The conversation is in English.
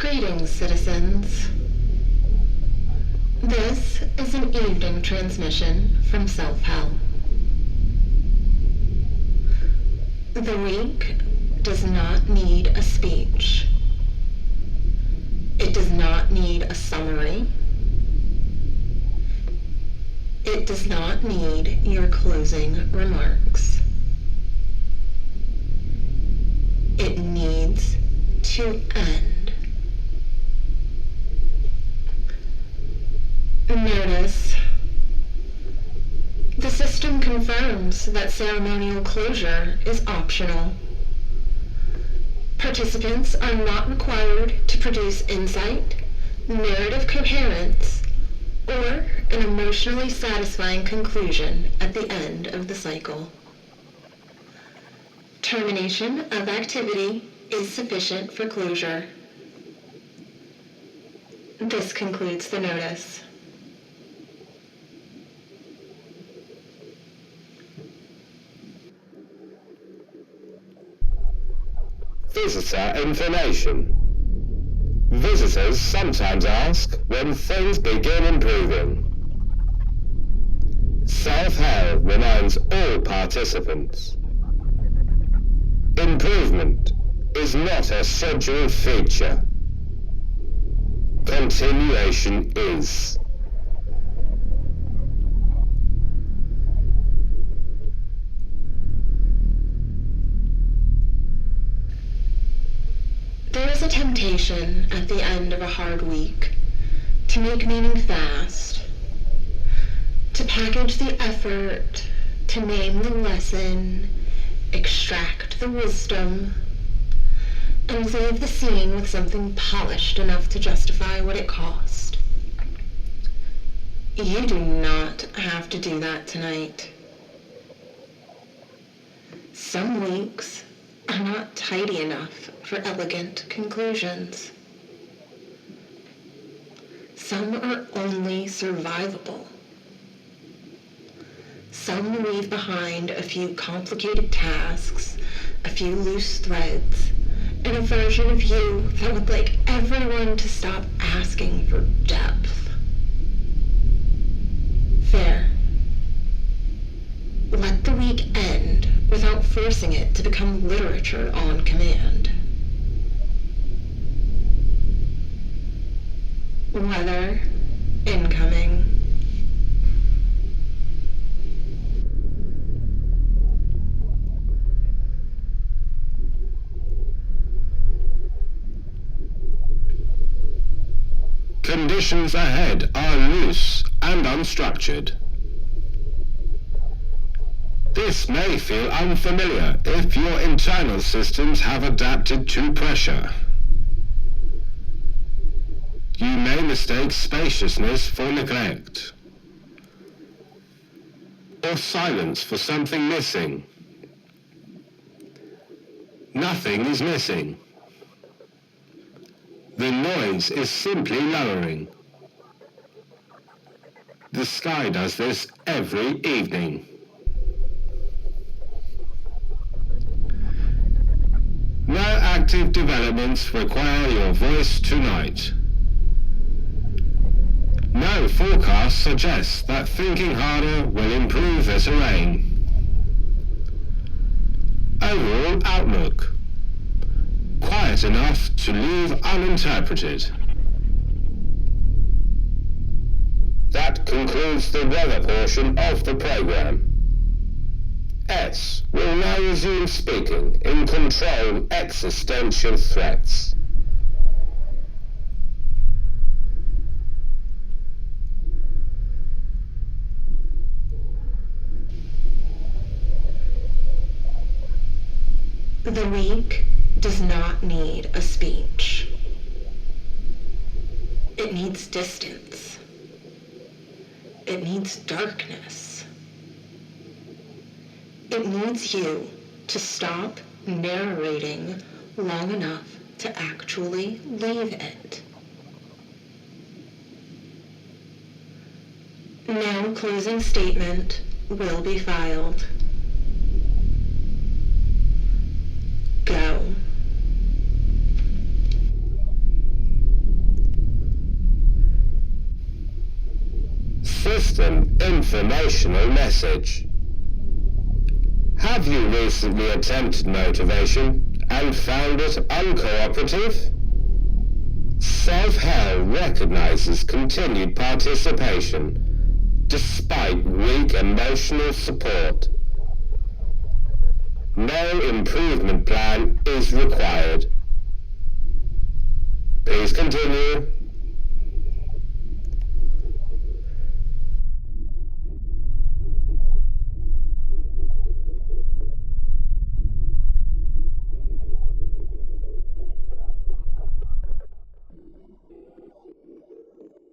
Greetings, citizens. This is an evening transmission from Self-Hell. The week does not need a speech. It does not need a summary. It does not need your closing remarks. It needs to end. Notice: the system confirms that ceremonial closure is optional. Participants are not required to produce insight, narrative coherence, or an emotionally satisfying conclusion at the end of the cycle. Termination of activity is sufficient for closure. This concludes the notice. Visitor information. Visitors sometimes ask when things begin improving. Self-Hell reminds all participants: improvement is not a scheduled feature. Continuation is. There is a temptation at the end of a hard week to make meaning fast, to package the effort, to name the lesson, extract the wisdom, and leave the scene with something polished enough to justify what it cost. You do not have to do that tonight. Some weeks are not tidy enough for elegant conclusions. Some are only survivable. Some leave behind a few complicated tasks, a few loose threads, and a version of you that would like everyone to stop asking for depth. Fair. Let the week end without forcing it to become literature on command. Weather incoming. Conditions ahead are loose and unstructured. This may feel unfamiliar if your internal systems have adapted to pressure. You may mistake spaciousness for neglect, or silence for something missing. Nothing is missing. The noise is simply lowering. The sky does this every evening. No active developments require your voice tonight. No forecast suggests that thinking harder will improve the terrain. Overall outlook: quiet enough to leave uninterpreted. That concludes the weather portion of the program. S will now resume speaking in Control Existential Threats. The week does not need a speech. It needs distance. It needs darkness. It needs you to stop narrating long enough to actually leave it. No closing statement will be filed. Go. System informational message. Have you recently attempted motivation and found it uncooperative? Self-Hell recognizes continued participation despite weak emotional support. No improvement plan is required. Please continue.